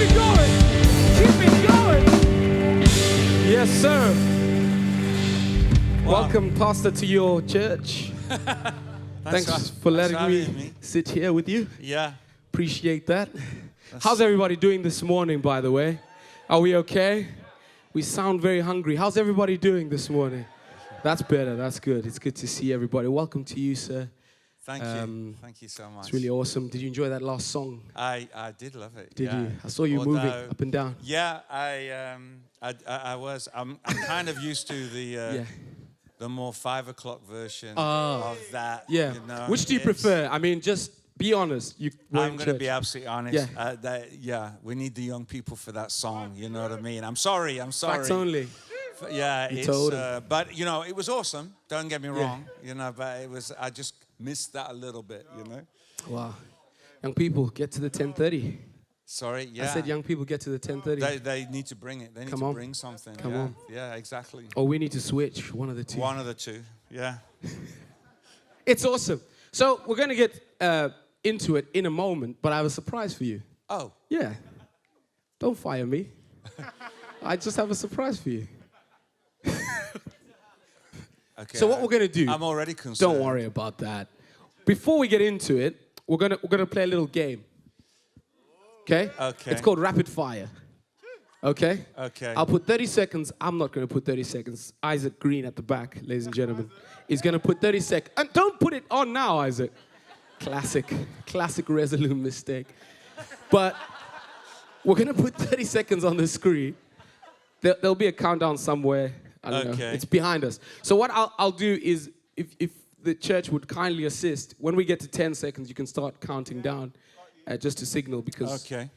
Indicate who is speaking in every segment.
Speaker 1: it going. Keep it going. Yes, sir.
Speaker 2: Wow.
Speaker 1: Welcome, Pastor, to your church. Thanks for letting me sit here with you.
Speaker 2: Yeah.
Speaker 1: Appreciate that. How's everybody doing this morning, by the way? Are we okay? We sound very hungry. How's everybody doing this morning? That's better. That's good. It's good to see everybody. Welcome to you, sir.
Speaker 2: Thank you. Thank you so much.
Speaker 1: It's really awesome. Did you enjoy that last song?
Speaker 2: I did love it.
Speaker 1: Did you? I saw you moving up and down.
Speaker 2: Yeah, I was. I'm kind of used to the more 5 o'clock version of that.
Speaker 1: Yeah.
Speaker 2: You know?
Speaker 1: Which do you prefer? I mean, just be honest.
Speaker 2: I'm going to be absolutely honest. Yeah. We need the young people for that song. You know what I mean? I'm sorry.
Speaker 1: Facts only.
Speaker 2: Yeah, but you know, it was awesome. Don't get me wrong.
Speaker 1: Yeah.
Speaker 2: You know, but it was. I just missed that a little bit. You know.
Speaker 1: Wow. Young people, get to the 10:30.
Speaker 2: Sorry. Yeah.
Speaker 1: I said young people get to the 10:30.
Speaker 2: They need to bring it. They need to bring something.
Speaker 1: Come on.
Speaker 2: Yeah, exactly.
Speaker 1: Or we need to switch. One of the two.
Speaker 2: One of the two. Yeah.
Speaker 1: It's awesome. So we're going to get into it in a moment, but I have a surprise for you.
Speaker 2: Oh.
Speaker 1: Yeah. Don't fire me. I just have a surprise for you.
Speaker 2: Okay.
Speaker 1: So what we're going to do...
Speaker 2: I'm already concerned.
Speaker 1: Don't worry about that. Before we get into it, we're gonna play a little game. Okay?
Speaker 2: Okay.
Speaker 1: It's called Rapid Fire. Okay?
Speaker 2: Okay.
Speaker 1: I'll put 30 seconds. I'm not going to put 30 seconds. Isaac Green at the back, ladies and gentlemen, is going to put 30 seconds. And don't put it on now, Isaac. Classic resolute mistake. But we're going to put 30 seconds on the screen. There'll be a countdown somewhere. I don't know. It's behind us. So what I'll do is, if the church would kindly assist, when we get to 10 seconds, you can start counting down just to signal because...
Speaker 2: Okay.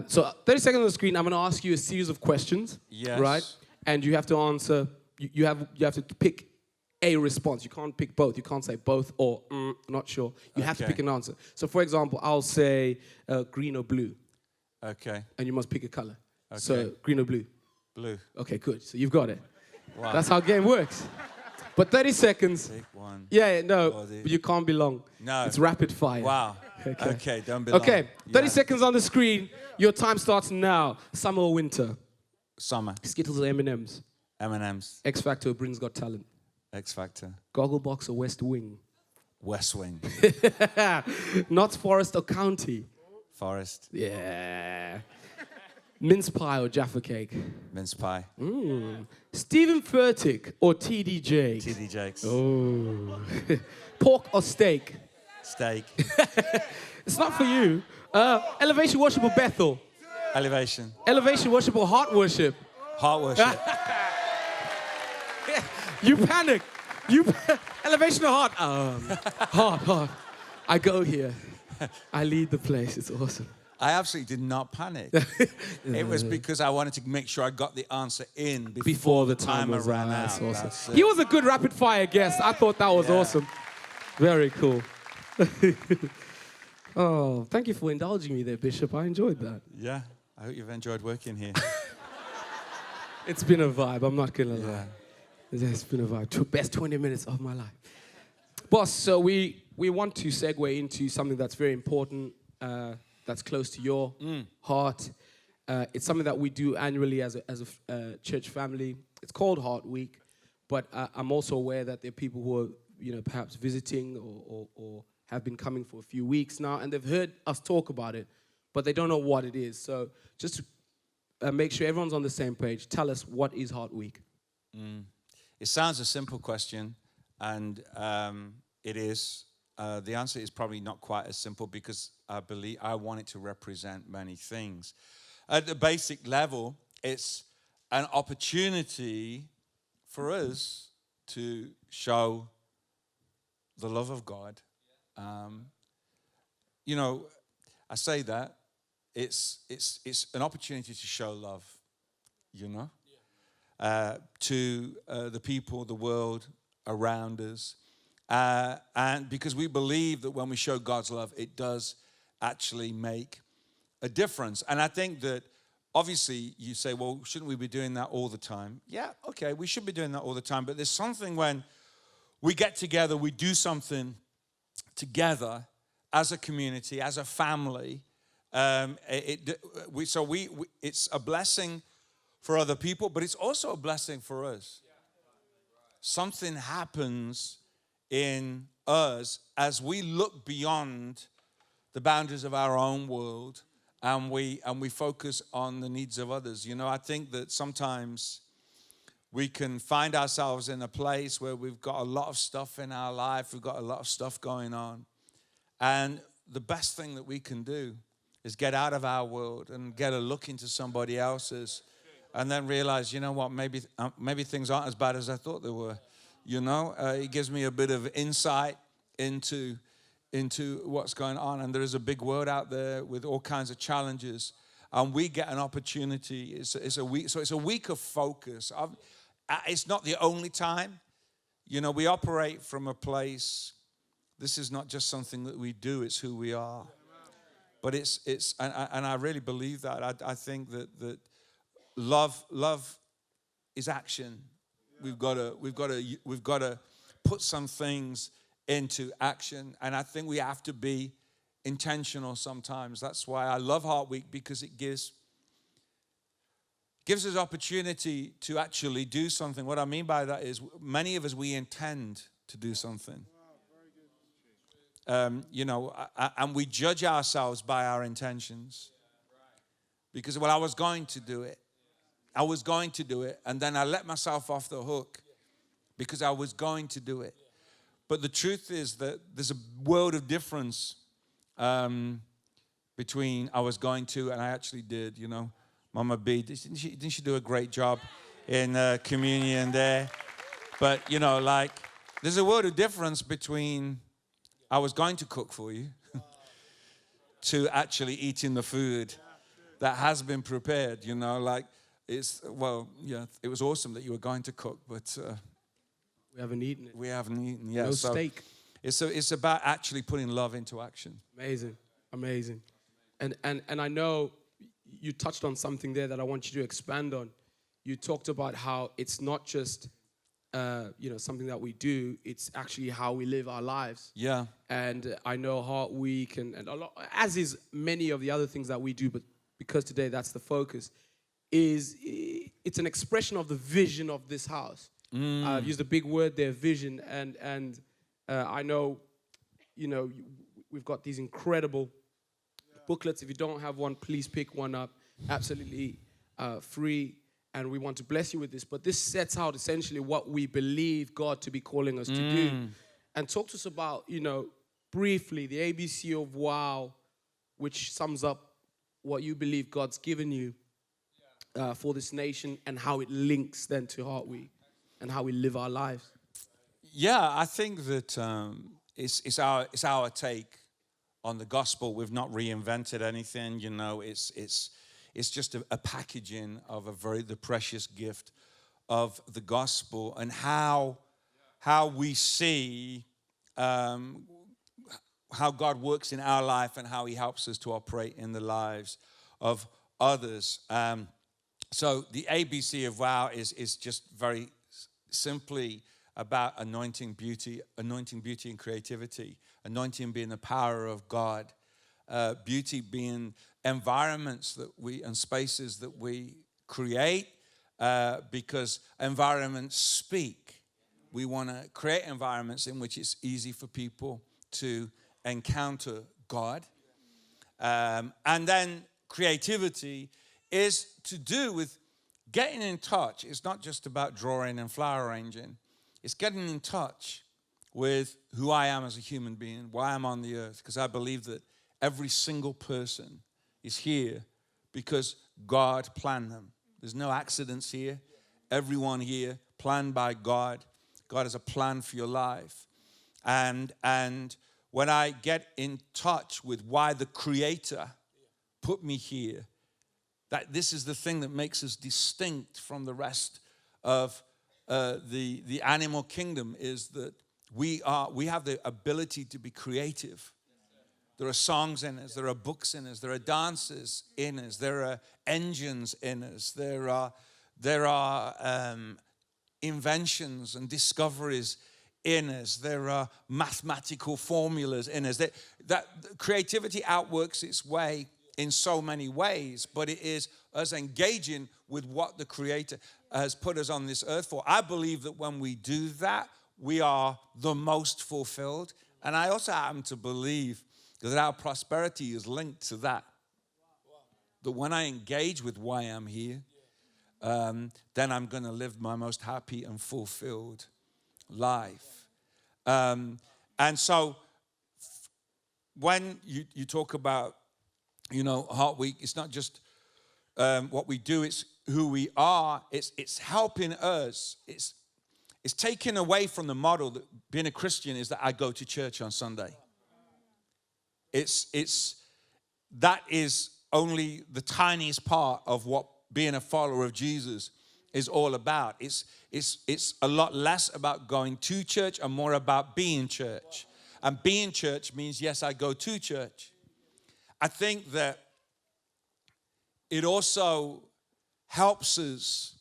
Speaker 1: So 30 seconds on the screen, I'm going to ask you a series of questions.
Speaker 2: Yes.
Speaker 1: Right? And you have to answer, you have to pick a response. You can't pick both. You can't say both or not sure. You have to pick an answer. So for example, I'll say green or blue.
Speaker 2: Okay.
Speaker 1: And you must pick a color.
Speaker 2: Okay.
Speaker 1: So green or blue?
Speaker 2: Blue.
Speaker 1: Okay, good. So you've got it.
Speaker 2: Wow.
Speaker 1: That's how the game works. But 30 seconds.
Speaker 2: Pick one.
Speaker 1: Yeah, no, but you can't be long.
Speaker 2: No.
Speaker 1: It's rapid fire.
Speaker 2: Wow. Okay, don't be long.
Speaker 1: Okay, 30 seconds on the screen. Your time starts now. Summer or winter?
Speaker 2: Summer.
Speaker 1: Skittles or M&M's?
Speaker 2: M&M's.
Speaker 1: X Factor or Britain's Got Talent?
Speaker 2: X Factor.
Speaker 1: Gogglebox or West Wing?
Speaker 2: West Wing.
Speaker 1: Notts Forest or County?
Speaker 2: Forest.
Speaker 1: Yeah. Mince pie or Jaffa cake?
Speaker 2: Mince pie.
Speaker 1: Stephen Furtick or TD Jakes?
Speaker 2: TD Jakes.
Speaker 1: Oh. Pork or steak?
Speaker 2: Steak.
Speaker 1: It's not for you. Elevation worship or Bethel?
Speaker 2: Elevation.
Speaker 1: Elevation worship or heart worship?
Speaker 2: Heart worship.
Speaker 1: You panic. Elevation or heart? Heart. I go here. I lead the place. It's awesome.
Speaker 2: I absolutely did not panic. It was because I wanted to make sure I got the answer in before the timer ran out.
Speaker 1: Awesome. He was a good rapid fire guest. I thought that was awesome. Very cool. Oh, thank you for indulging me there, Bishop. I enjoyed that.
Speaker 2: Yeah, I hope you've enjoyed working here.
Speaker 1: It's been a vibe, I'm not going to lie. It's been a vibe. Best 20 minutes of my life. Boss, so we want to segue into something that's very important, that's close to your heart. It's something that we do annually as a church family. It's called Heart Week, but I'm also aware that there are people who are, perhaps visiting or have been coming for a few weeks now, and they've heard us talk about it, but they don't know what it is. So just to make sure everyone's on the same page, tell us, what is Heart Week?
Speaker 2: It sounds a simple question, and it is. The answer is probably not quite as simple because I want it to represent many things. At the basic level, it's an opportunity for us to show the love of God. I say that it's an opportunity to show love, to the people, the world around us. And because we believe that when we show God's love, it does actually make a difference. And I think that obviously you say, well, shouldn't we be doing that all the time? Yeah, okay, we should be doing that all the time. But there's something when we get together, we do something together as a community, as a family, It's a blessing for other people, but it's also a blessing for us. Something happens in us as we look beyond the boundaries of our own world, and we focus on the needs of others. You know, I think that sometimes we can find ourselves in a place where we've got a lot of stuff in our life, we've got a lot of stuff going on, and the best thing that we can do is get out of our world and get a look into somebody else's, and then realize, you know what, maybe things aren't as bad as I thought they were. You know, it gives me a bit of insight into what's going on. And there is a big world out there with all kinds of challenges, and we get an opportunity. It's a week of focus. It's not the only time. You know, we operate from a place. This is not just something that we do; it's who we are. But and I really believe that. I think that love is action. We've got to put some things into action, and I think we have to be intentional sometimes. That's why I love Heart Week, because it gives us opportunity to actually do something. What I mean by that is, many of us, we intend to do something. You know, and we judge ourselves by our intentions. Because, well, I was going to do it, and then I let myself off the hook because I was going to do it. But the truth is that there's a world of difference between I was going to and I actually did. You know, Mama B, didn't she do a great job in communion there? But, you know, like, there's a world of difference between I was going to cook for you to actually eating the food that has been prepared. You know, like, it was awesome that you were going to cook, but
Speaker 1: we haven't eaten it.
Speaker 2: We haven't eaten, yeah.
Speaker 1: No steak.
Speaker 2: It's about actually putting love into action.
Speaker 1: Amazing. And I know you touched on something there that I want you to expand on. You talked about how it's not just something that we do, it's actually how we live our lives.
Speaker 2: Yeah.
Speaker 1: And I know Heart Week and a lot, as is many of the other things that we do, but because today that's the focus, it's an expression of the vision of this house. I've used a big word there, vision, and I know, you know, we've got these incredible booklets. If you don't have one, please pick one up. Absolutely free, and we want to bless you with this. But this sets out essentially what we believe God to be calling us to do. And talk to us about, you know, briefly, the ABC of WOW, which sums up what you believe God's given you for this nation, and how it links then to Heart Week and how we live our lives.
Speaker 2: Yeah, I think that it's our take on the gospel. We've not reinvented anything. You know, it's just a packaging of the precious gift of the gospel, and how we see how God works in our life and how He helps us to operate in the lives of others. So the ABC of WOW is just very simply about anointing beauty and creativity. Anointing being the power of God, beauty being environments and spaces that we create, because environments speak. We want to create environments in which it's easy for people to encounter God. And then creativity is to do with getting in touch. It's not just about drawing and flower arranging. It's getting in touch with who I am as a human being, why I'm on the earth, because I believe that every single person is here because God planned them. There's no accidents here. Everyone here planned by God. God has a plan for your life. And when I get in touch with why the Creator put me here, that this is the thing that makes us distinct from the rest of the animal kingdom, is that we have the ability to be creative. There are songs in us, there are books in us, there are dances in us, there are engines in us, there are inventions and discoveries in us, there are mathematical formulas in us. That creativity outworks its way in so many ways, but it is us engaging with what the Creator has put us on this earth for. I believe that when we do that, we are the most fulfilled. And I also happen to believe that our prosperity is linked to that. That when I engage with why I'm here, then I'm going to live my most happy and fulfilled life. And so when you talk about, Heart Week, it's not just what we do, it's who we are. It's helping us. It's taken away from the model that being a Christian is that I go to church on Sunday. That is only the tiniest part of what being a follower of Jesus is all about. It's a lot less about going to church and more about being church. And being church means, yes, I go to church. I think that it also helps us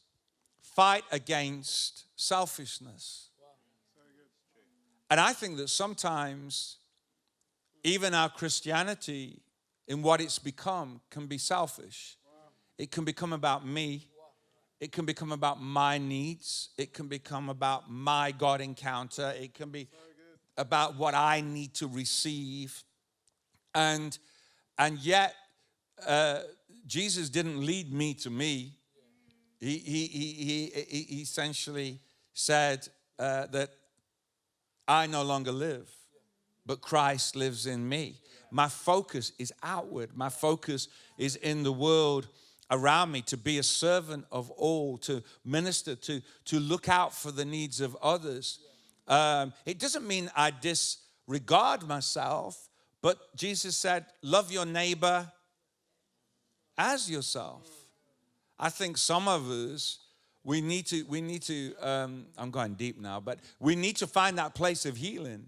Speaker 2: fight against selfishness. And I think that sometimes even our Christianity, in what it's become, can be selfish. It can become about me. It can become about my needs. It can become about my God encounter. It can be about what I need to receive. And yet, Jesus didn't lead me to me. He essentially said that I no longer live, but Christ lives in me. My focus is outward. My focus is in the world around me, to be a servant of all, to minister, to look out for the needs of others. It doesn't mean I disregard myself, but Jesus said, love your neighbor as yourself. I think some of us, we need to, I'm going deep now, but we need to find that place of healing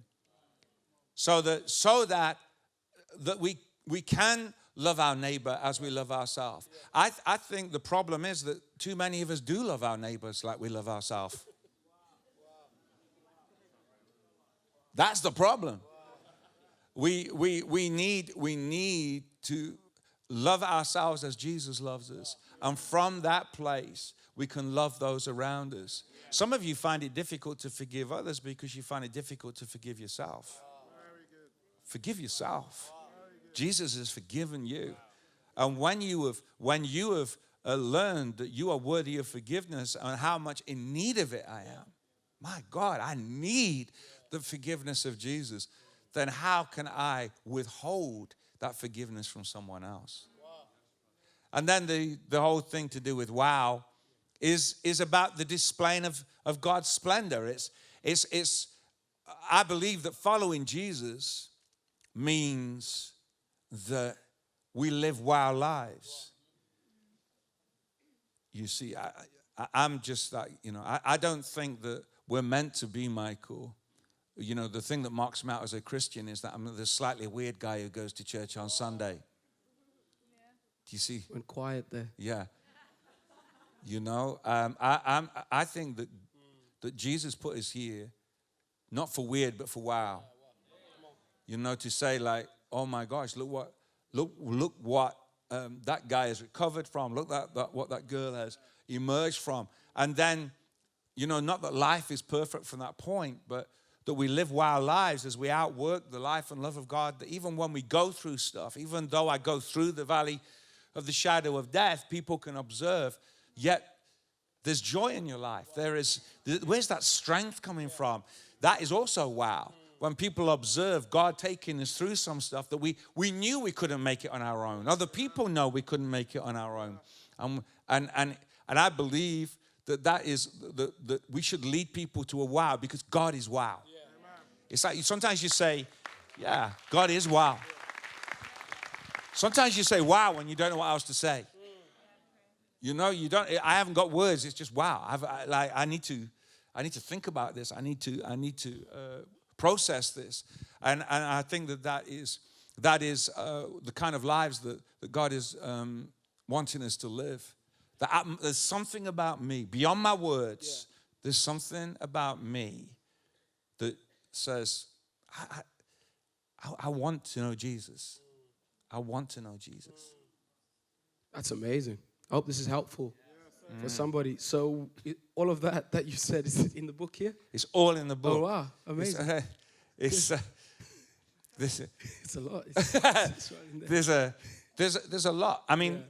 Speaker 2: so that we can love our neighbor as we love ourselves. I think the problem is that too many of us do love our neighbors like we love ourselves. That's the problem. We need to love ourselves as Jesus loves us. And from that place, we can love those around us. Some of you find it difficult to forgive others because you find it difficult to forgive yourself. Forgive yourself. Jesus has forgiven you. And when you have learned that you are worthy of forgiveness and how much in need of it I am, my God, I need the forgiveness of Jesus, then how can I withhold that forgiveness from someone else? And then the whole thing to do with wow is about the displaying of God's splendor. I believe that following Jesus means that we live wow lives. You see, I'm just like, I don't think that we're meant to be, Michael. The thing that marks me out as a Christian is that I'm the slightly weird guy who goes to church on Sunday. Do you see?
Speaker 1: Went quiet there.
Speaker 2: Yeah. I think that Jesus put us here, not for weird, but for wow. To say like, oh my gosh, look what that guy has recovered from. Look what that girl has emerged from. And then, not that life is perfect from that point, but that we live wow lives as we outwork the life and love of God. That even when we go through stuff, even though I go through the valley of the shadow of death, people can observe, yet there's joy in your life. Where's that strength coming from? That is also wow. When people observe God taking us through some stuff that we knew we couldn't make it on our own. Other people know we couldn't make it on our own. And I believe that is that we should lead people to a wow because God is wow. Yeah. It's like sometimes you say, yeah, God is wow. Sometimes you say wow when you don't know what else to say. You don't. I haven't got words. It's just wow. I need to think about this. I need to process this, and I think that is the kind of lives that God is wanting us to live. There's something about me beyond my words. Yeah. There's something about me that says, I want to know Jesus. I want to know Jesus.
Speaker 1: That's amazing. I hope this is helpful for somebody. So all of that you said, is it in the book here?
Speaker 2: It's all in the book.
Speaker 1: Oh, wow. Amazing.
Speaker 2: It's
Speaker 1: It's a lot. It's right in there.
Speaker 2: there's a lot. I mean,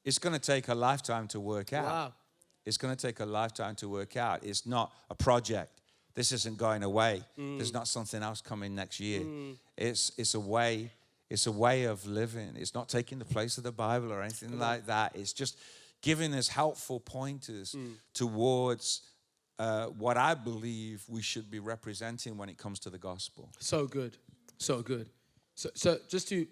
Speaker 2: it's going to take a lifetime to work out.
Speaker 1: Wow.
Speaker 2: It's going to take a lifetime to work out. It's not a project. This isn't going away. There's not something else coming next year. It's a way. It's a way of living. It's not taking the place of the Bible or anything like that. It's just giving us helpful pointers towards what I believe we should be representing when it comes to the gospel.
Speaker 1: So good. So good. So just to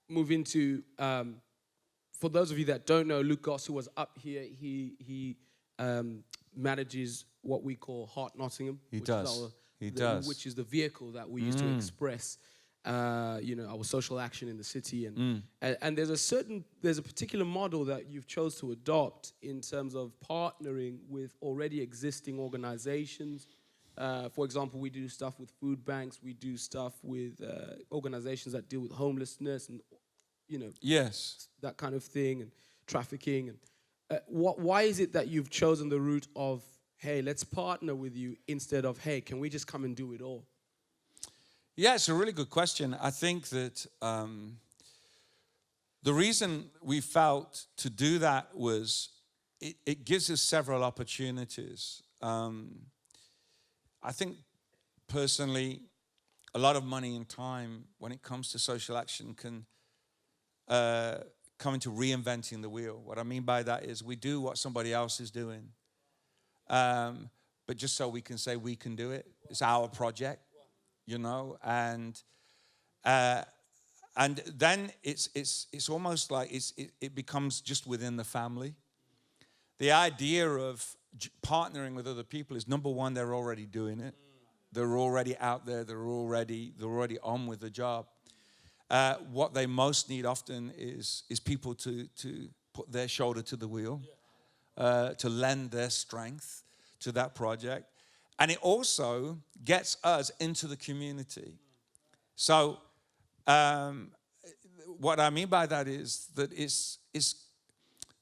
Speaker 1: move into, for those of you that don't know, Luke Goss, who was up here, he manages what we call Heart Nottingham.
Speaker 2: He does.
Speaker 1: Which is the vehicle that we use to express, our social action in the city. And there's a particular model that you've chose to adopt in terms of partnering with already existing organizations. For example, we do stuff with food banks. We do stuff with organizations that deal with homelessness and,
Speaker 2: Yes,
Speaker 1: that kind of thing, and trafficking. And why is it that you've chosen the route of, hey, let's partner with you, instead of, hey, can we just come and do it all?
Speaker 2: Yeah, it's a really good question. I think that the reason we felt to do that was it gives us several opportunities. I think personally, a lot of money and time when it comes to social action can come into reinventing the wheel. What I mean by that is we do what somebody else is doing, but just so we can say we can do it. It's our project, and then it's almost like it becomes just within the family. The idea of partnering with other people is, number one, they're already doing it. They're already out there. They're already on with the job. What they most need often is people to put their shoulder to the wheel, to lend their strength to that project. And it also gets us into the community. So what I mean by that is that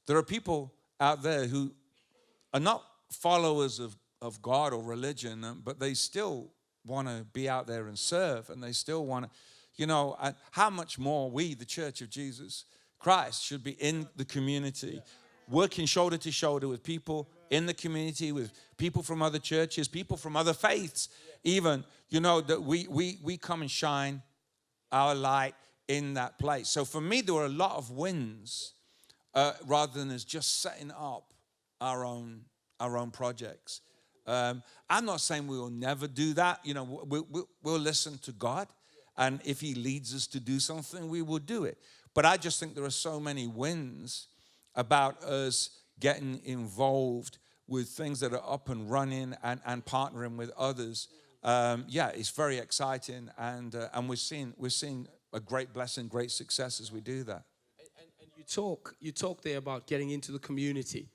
Speaker 2: there are people out there who are not followers of God or religion, but they still want to be out there and serve, and they still want to, how much more we, the Church of Jesus Christ, should be in the community, working shoulder to shoulder with people in the community, with people from other churches, people from other faiths, even, that we come and shine our light in that place. So for me, there were a lot of wins rather than as just setting up our own projects. I'm not saying we will never do that. We'll listen to God, and if He leads us to do something, we will do it. But I just think there are so many wins about us getting involved with things that are up and running and partnering with others. It's very exciting, and we're seeing a great blessing, great success as we do that.
Speaker 1: And you talk there about getting into the community.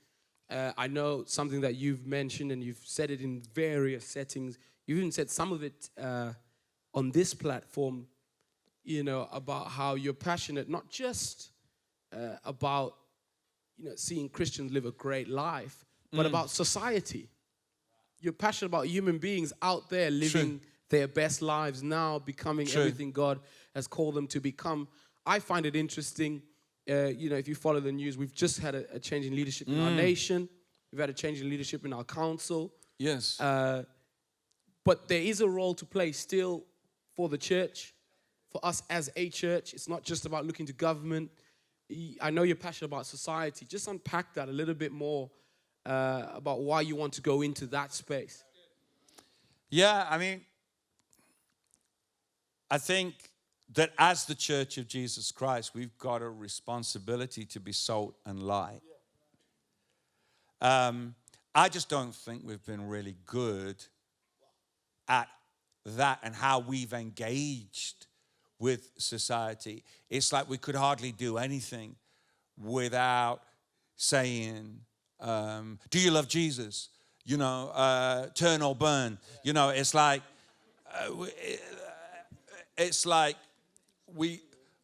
Speaker 1: I know something that you've mentioned, and you've said it in various settings. You even said some of it on this platform, about how you're passionate, not just about, seeing Christians live a great life, but about society. You're passionate about human beings out there living their best lives now, becoming everything God has called them to become. I find it interesting. If you follow the news, we've just had a change in leadership in our nation. We've had a change in leadership in our council.
Speaker 2: Yes.
Speaker 1: But there is a role to play still for the church, for us as a church. It's not just about looking to government. I know you're passionate about society. Just unpack that a little bit more about why you want to go into that space.
Speaker 2: Yeah, I think that as the Church of Jesus Christ, we've got a responsibility to be salt and light. I just don't think we've been really good at that and how we've engaged with society. It's like we could hardly do anything without saying, do you love Jesus? Turn or burn. It's like we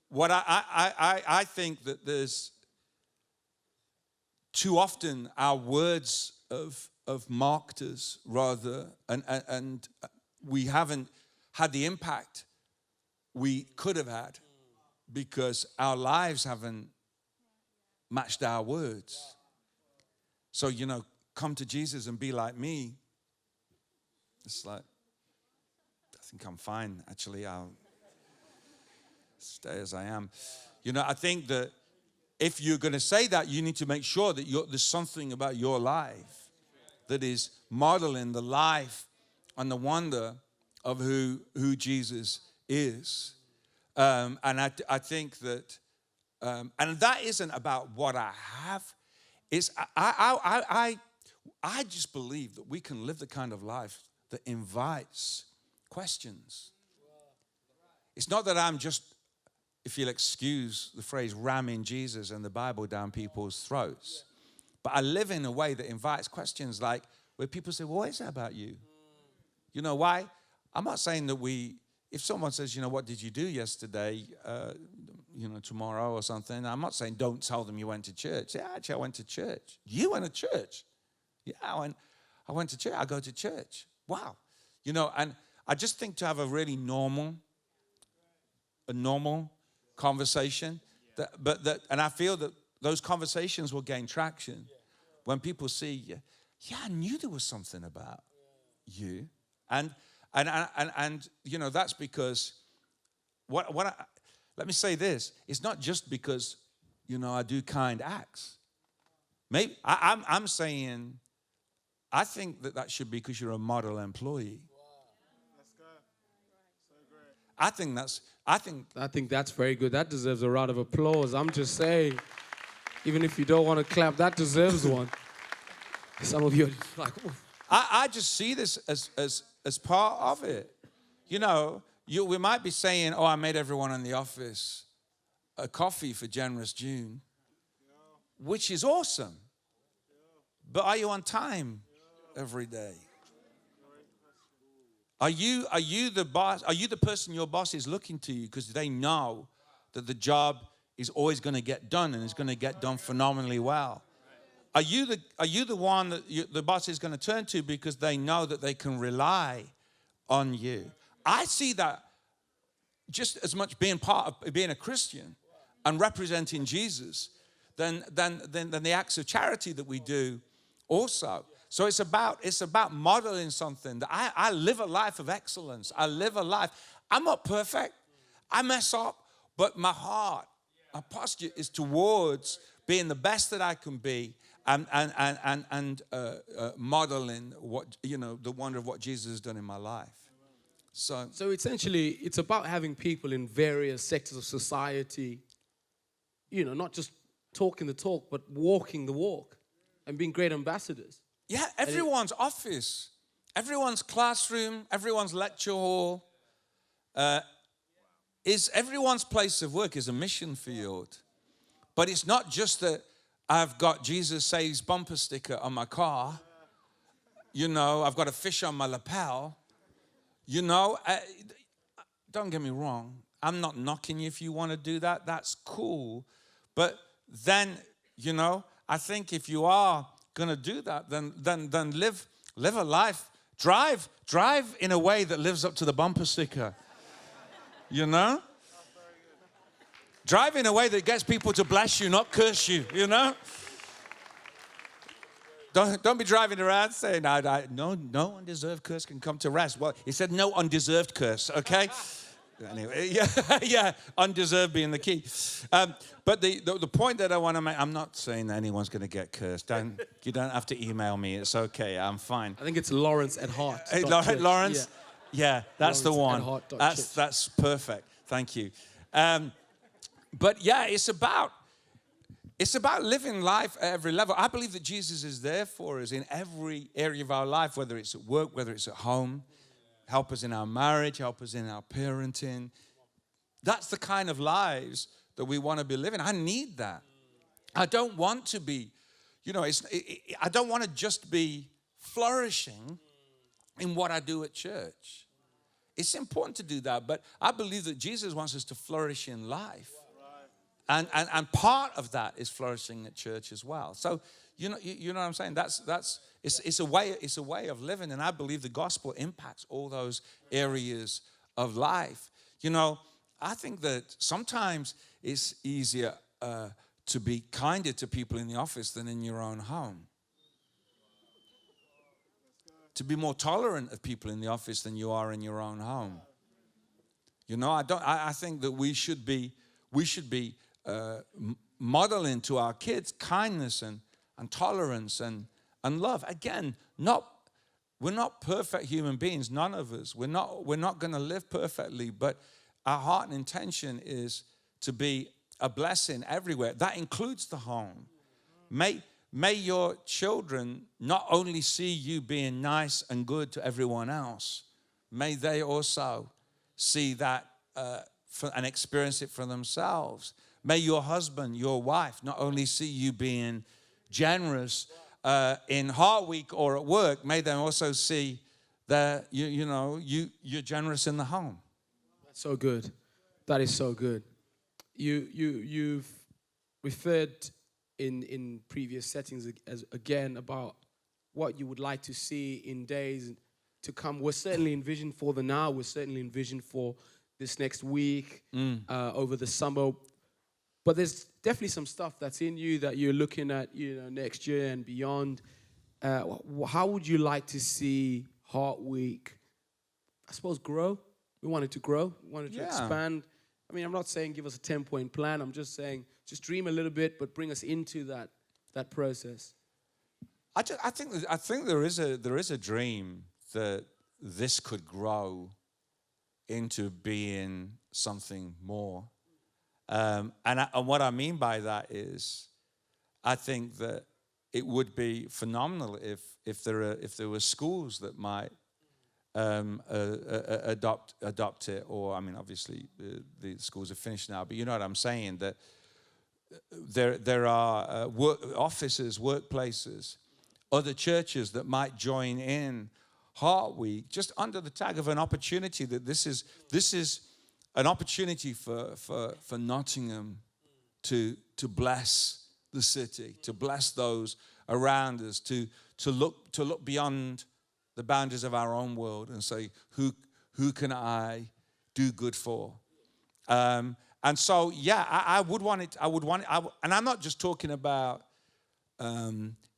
Speaker 2: what I think that there's too often our words have marked us rather, and we haven't had the impact we could have had because our lives haven't matched our words. So, come to Jesus and be like me. It's like, I think I'm fine, actually. I'll stay as I am. I think that if you're going to say that, you need to make sure that there's something about your life that is modeling the life and the wonder of who Jesus is. And I think that, and that isn't about what I have. It's I just believe that we can live the kind of life that invites questions. It's not that I'm just, if you'll excuse the phrase, ramming Jesus and the Bible down people's throats. But I live in a way that invites questions, like where people say, well, what is that about you? You know why? I'm not saying that if someone says, what did you do yesterday, tomorrow or something, I'm not saying don't tell them you went to church. Yeah, actually, I went to church. You went to church? Yeah, I went to church. I go to church. Wow. And I just think to have a really normal conversation, and I feel that those conversations will gain traction when people see, I knew there was something about you, and that's because let me say this: it's not just because I do kind acts. Maybe I'm saying I think that should be because you're a model employee.
Speaker 3: That's good. So great.
Speaker 1: I think that's very good. That deserves a round of applause. I'm just saying, even if you don't want to clap, that deserves one. Some of you are like, oof.
Speaker 2: I just see this as part of it. We might be saying, I made everyone in the office a coffee for Generous June, which is awesome. But are you on time every day? Are you the boss? Are you the person your boss is looking to you because they know that the job is always going to get done and is going to get done phenomenally well? Are you the one that the boss is going to turn to because they know that they can rely on you? I see that just as much being part of being a Christian and representing Jesus than the acts of charity that we do also. So it's about modeling something. That I live a life of excellence. I live a life. I'm not perfect. I mess up, but my heart, my posture is towards being the best that I can be and modeling what the wonder of what Jesus has done in my life. So
Speaker 1: essentially, it's about having people in various sectors of society, not just talking the talk, but walking the walk and being great ambassadors.
Speaker 2: Yeah, everyone's office, everyone's classroom, everyone's lecture hall, everyone's place of work is a mission field. But it's not just that I've got Jesus Saves bumper sticker on my car. I've got a fish on my lapel. Don't get me wrong. I'm not knocking you if you want to do that. That's cool. But then, I think if you are going to do that, then live a life. Drive in a way that lives up to the bumper sticker. Drive in a way that gets people to bless you, not curse you, Don't be driving around saying, no undeserved curse can come to rest. Well, he said no undeserved curse, okay? Anyway, yeah, undeserved being the key. But the point that I want to make, I'm not saying that anyone's going to get cursed. You don't have to email me. It's okay. I'm fine.
Speaker 1: I think it's Lawrence at heart.
Speaker 2: Hey, Lawrence? Yeah, that's the one. That's perfect. Thank you. But yeah, it's about living life at every level. I believe that Jesus is there for us in every area of our life, whether it's at work, whether it's at home. Help us in our marriage, help us in our parenting. That's the kind of lives that we want to be living. I need that. I don't want to be, I don't want to just be flourishing in what I do at church. it's important to do that. But I believe that Jesus wants us to flourish in life. And part of that is flourishing at church as well. So you know what I'm saying. It's a way of living, and I believe the gospel impacts all those areas of life. You know, I think that sometimes it's easier to be kinder to people in the office than in your own home. To be more tolerant of people in the office than you are in your own home. You know, I think that we should be modeling to our kids kindness and tolerance and love. Again, we're not perfect human beings, none of us. We're not going to live perfectly, but our heart and intention is to be a blessing everywhere. That includes the home. May your children not only see you being nice and good to everyone else, may they also see that and experience it for themselves. May your husband, your wife, not only see you being generous in Heart Week or at work, may they also see that you're generous in the home.
Speaker 1: That's so good. That is so good. You've referred in previous settings again about what you would like to see in days to come. We're certainly envisioned for the now. We're certainly envisioned for this next week, over the summer. But there's definitely some stuff that's in you that you're looking at, next year and beyond. How would you like to see Heart Week, I suppose, grow? We want it to grow. We want it to expand. I mean, I'm not saying give us a 10-point plan. I'm just saying just dream a little bit, but bring us into that process.
Speaker 2: I think there is a dream that this could grow into being something more. And what I mean by that is, I think that it would be phenomenal if there were schools that might adopt it. Or, I mean, obviously the schools are finished now, but you know what I'm saying, that there are offices, workplaces, other churches that might join in Heart Week, just under the tag of an opportunity that this is an opportunity for Nottingham to bless the city, to bless those around us, to look beyond the boundaries of our own world and say, who can I do good for? And so, yeah, I would want it. And I'm not just talking about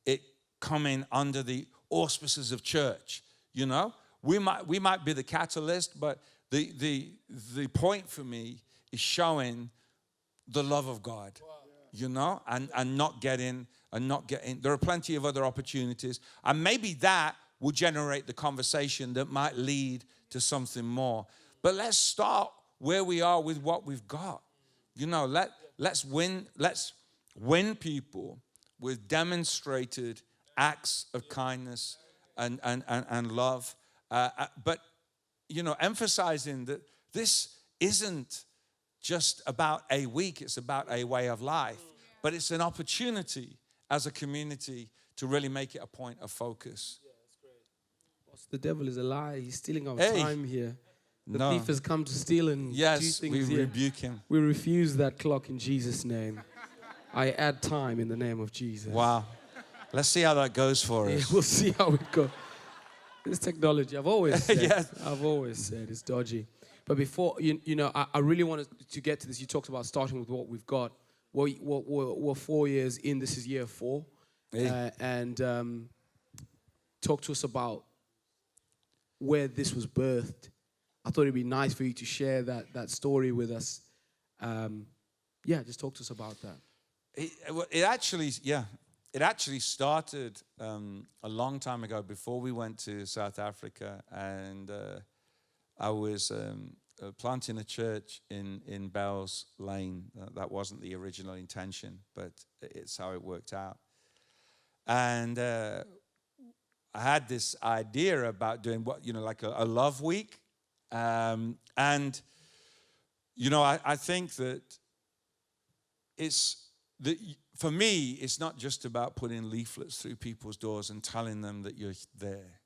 Speaker 2: it coming under the auspices of church. You know, we might be the catalyst, but the point for me is showing the love of God. Wow. You know, and not getting. There are plenty of other opportunities, and maybe that will generate the conversation that might lead to something more. But let's start where we are with what we've got. You know, let's win people with demonstrated acts of kindness and love, but you know, emphasizing that this isn't just about a week; it's about a way of life. But it's an opportunity as a community to really make it a point of focus.
Speaker 1: Yeah, that's great. Boss, the devil is a liar. He's stealing our time here. The thief has come to steal and do things
Speaker 2: we
Speaker 1: here.
Speaker 2: rebuke him.
Speaker 1: We refuse that clock in Jesus' name. I add time in the name of Jesus.
Speaker 2: Wow. Let's see how that goes for us.
Speaker 1: Yeah, we'll see how it goes. This technology, I've always said,
Speaker 2: Yes.
Speaker 1: It's dodgy. But before, I really wanted to get to this. You talked about starting with what we've got. We're 4 years in. This is year 4.
Speaker 2: Hey.
Speaker 1: And talk to us about where this was birthed. I thought it'd be nice for you to share that story with us. Just talk to us about that.
Speaker 2: It actually started a long time ago, before we went to South Africa, and I was planting a church in Bell's Lane. That wasn't the original intention, but it's how it worked out. And I had this idea about doing like a love week. And, I think that for me, it's not just about putting leaflets through people's doors and telling them that you're there.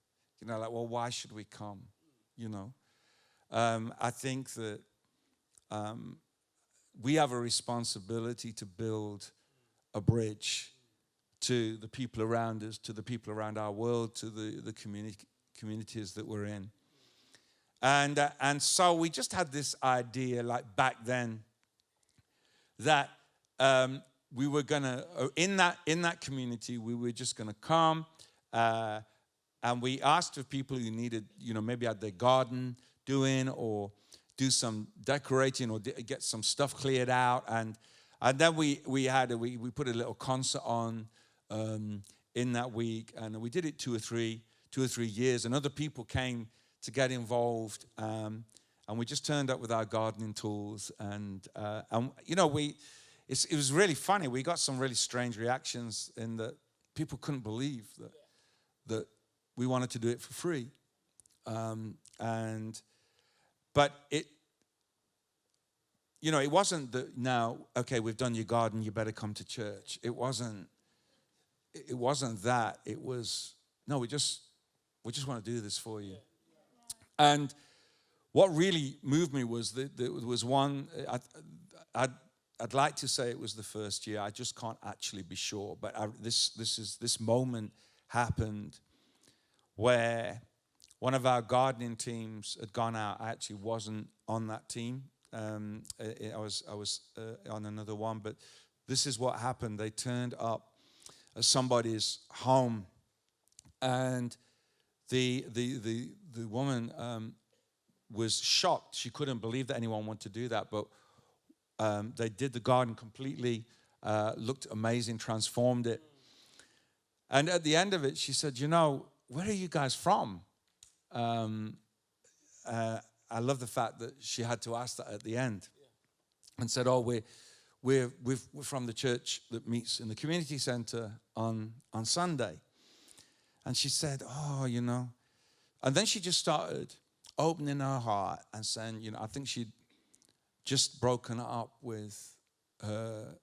Speaker 2: Like, well, why should we come? I think that we have a responsibility to build a bridge to the people around us, to the people around our world, to the communities that we're in. And so we just had this idea, like back then, that we were gonna in that community, we were just gonna come, and we asked for people who needed, maybe had their garden doing or do some decorating or get some stuff cleared out, and then we put a little concert on in that week, and we did it two or three years, and other people came to get involved, and we just turned up with our gardening tools, and it was really funny. We got some really strange reactions in that people couldn't believe that we wanted to do it for free, but it wasn't that now, okay, we've done your garden, you better come to church. It wasn't that. It was, no, we just want to do this for you. And what really moved me was that there was one, I'd like to say it was the first year. I just can't actually be sure. But this moment happened where one of our gardening teams had gone out. I actually wasn't on that team. I was on another one. But this is what happened. They turned up at somebody's home, and the woman was shocked. She couldn't believe that anyone wanted to do that. But they did the garden completely, looked amazing, transformed it. And at the end of it, she said, where are you guys from? I love the fact that she had to ask that at the end, and said, oh, we're from the church that meets in the community center on Sunday. And she said, oh, and then she just started opening her heart and saying, I think she'd just broken up with her,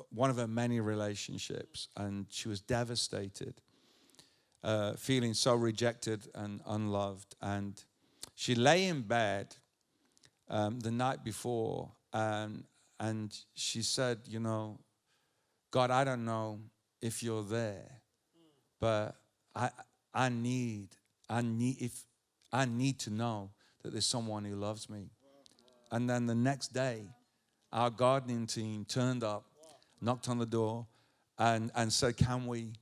Speaker 2: one of her many relationships, and she was devastated, feeling so rejected and unloved. And she lay in bed the night before, and she said, God, I don't know if you're there, but I need to know that there's someone who loves me. And then the next day, our gardening team turned up, knocked on the door, and said, can we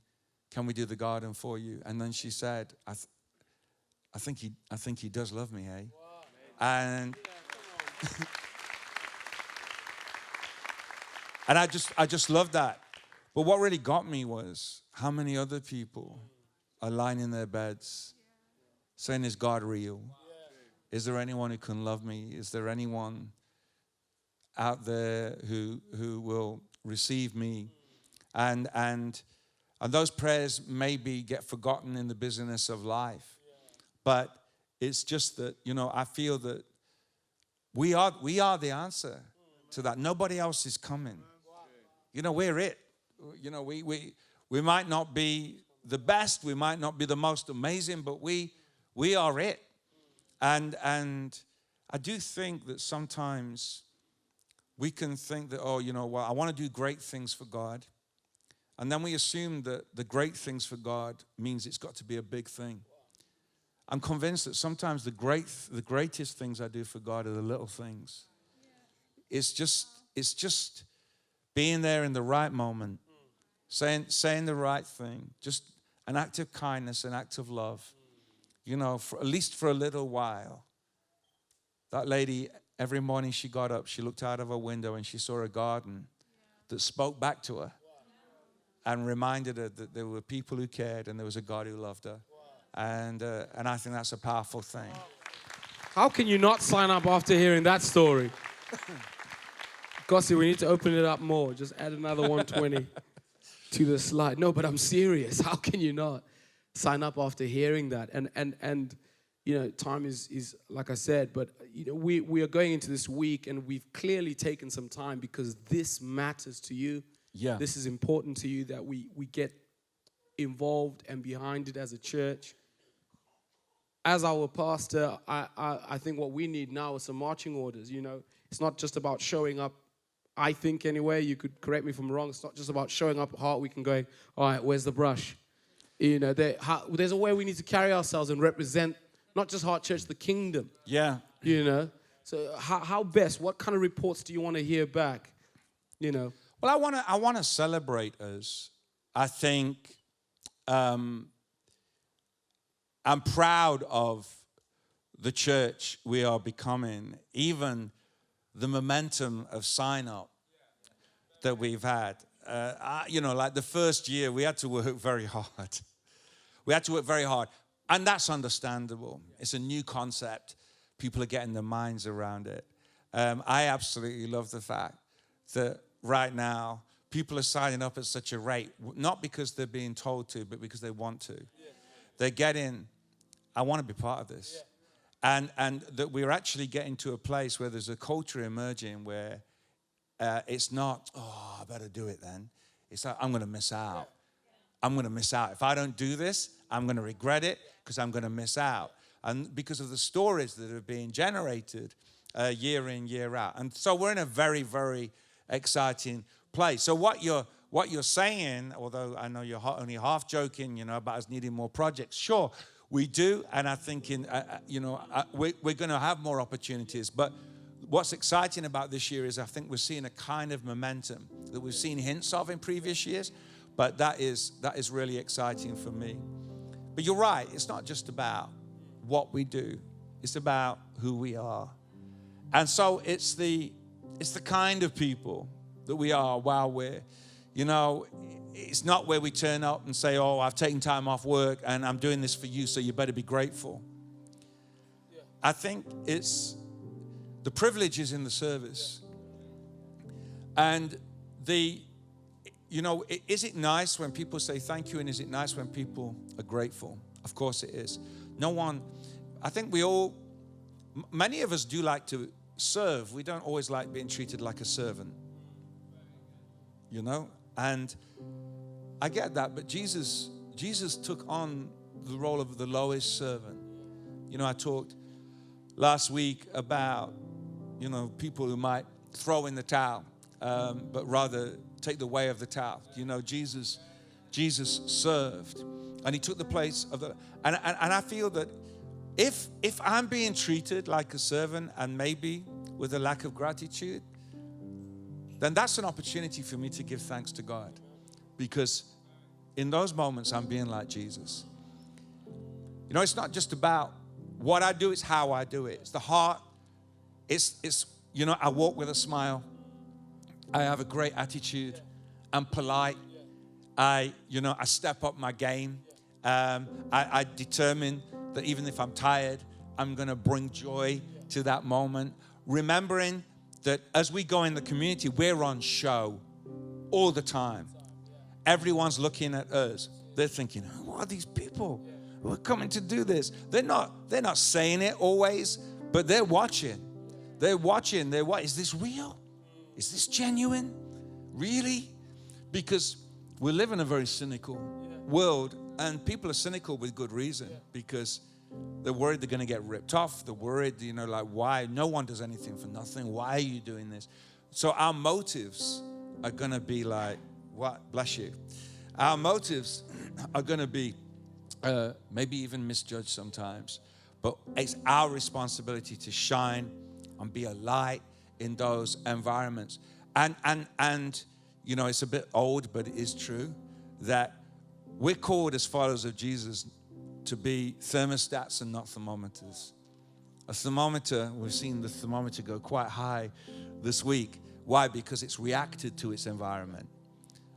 Speaker 2: do the garden for you? And then she said, I think he does love me, eh? And and I just loved that. But what really got me was how many other people are lying in their beds saying, is God real? Is there anyone who can love me? Is there anyone out there who will receive me? And those prayers maybe get forgotten in the busyness of life. But it's just that, I feel that we are the answer to that. Nobody else is coming. We're it. We might not be the best, we might not be the most amazing, but we are it. And I do think that sometimes we can think that, I want to do great things for God. And then we assume that the great things for God means it's got to be a big thing. I'm convinced that sometimes the greatest things I do for God are the little things. It's just being there in the right moment, saying the right thing, just an act of kindness, an act of love. At least for a little while. That lady, every morning she got up, she looked out of her window and she saw a garden that spoke back to her and reminded her that there were people who cared and there was a God who loved her. And I think that's a powerful thing.
Speaker 1: How can you not sign up after hearing that story? Gossi, we need to open it up more. Just add another 120 to the slide. No, but I'm serious. How can you not sign up after hearing that? And time is like I said, but we are going into this week, and we've clearly taken some time because this matters to you.
Speaker 2: Yeah.
Speaker 1: This is important to you that we get involved and behind it as a church. as our pastor, I think what we need now is some marching orders, you know. It's not just about showing up, I think anyway, you could correct me if I'm wrong, it's not just about showing up at Heart Week and going, all right, where's the brush? You know, there's a way we need to carry ourselves and represent not just Heart Church, the kingdom.
Speaker 2: Yeah.
Speaker 1: You know, so how best, what kind of reports do you want to hear back, you know?
Speaker 2: Well, I want to celebrate us. I think I'm proud of the church we are becoming, even the momentum of sign up that we've had. You know, like the first year, we had to work very hard. We had to work very hard. And that's understandable. It's a new concept. People are getting their minds around it. I absolutely love the fact that right now, people are signing up at such a rate, not because they're being told to, but because they want to. Yeah. They're getting, I want to be part of this. Yeah. And that we're actually getting to a place where there's a culture emerging where it's not, oh, I better do it then. It's like, I'm going to miss out. Yeah. I'm going to miss out. If I don't do this, I'm going to regret it because I'm going to miss out. And because of the stories that are being generated year in, year out. And so we're in a very, very exciting place. So what you're saying, although I know you're only half joking, you know, about us needing more projects. Sure, we do. And I think, we're going to have more opportunities. But what's exciting about this year is I think we're seeing a kind of momentum that we've seen hints of in previous years. But that is really exciting for me. But you're right, it's not just about what we do. It's about who we are. And so it's the kind of people that we are while we're, you know, it's not where we turn up and say, oh, I've taken time off work and I'm doing this for you, so you better be grateful. Yeah. I think it's the privilege is in the service. And you know, is it nice when people say thank you, and is it nice when people are grateful? Of course it is. I think many of us do like to serve. We don't always like being treated like a servant, you know? And I get that, but Jesus took on the role of the lowest servant. You know, I talked last week about, you know, people who might throw in the towel, but rather take the way of the towel. You know, Jesus served, and he took the place of the, and I feel that if I'm being treated like a servant and maybe with a lack of gratitude, then that's an opportunity for me to give thanks to God, because in those moments I'm being like Jesus. You know, it's not just about what I do, it's how I do it. It's the heart. It's you know, I walk with a smile. I have a great attitude. I'm polite. I step up my game. I determine that even if I'm tired, I'm going to bring joy to that moment. Remembering that as we go in the community, we're on show all the time. Everyone's looking at us. They're thinking, who are these people who are coming to do this? They're not saying it always, but they're watching. They're watching. Is this real? Is this genuine? Really? Because we live in a very cynical world, and people are cynical with good reason, because they're worried they're going to get ripped off. They're worried, you know, like, why? No one does anything for nothing. Why are you doing this? So our motives are going to be like, what? Bless you. Our motives are going to be maybe even misjudged sometimes. But it's our responsibility to shine and be a light in those environments. And you know, it's a bit old, but it is true that we're called as followers of Jesus to be thermostats and not thermometers. A thermometer, we've seen the thermometer go quite high this week. Why? Because it's reacted to its environment.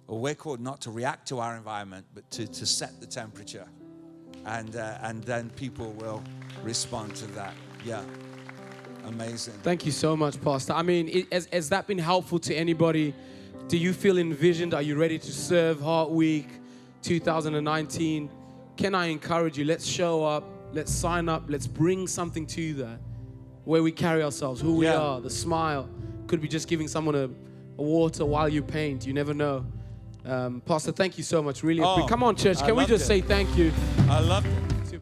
Speaker 2: Well, we're called not to react to our environment, but to set the temperature. And then people will respond to that. Yeah. Amazing.
Speaker 1: Thank you so much, Pastor. I mean, has that been helpful to anybody? Do you feel envisioned? Are you ready to serve Heart Week 2019? Can I encourage you? Let's show up. Let's sign up. Let's bring something to that where we carry ourselves, who we are, the smile. Could be just giving someone a water while you paint. You never know. Pastor, thank you so much. Really appreciate it. Come on, church. Can we just say thank you?
Speaker 2: I loved it.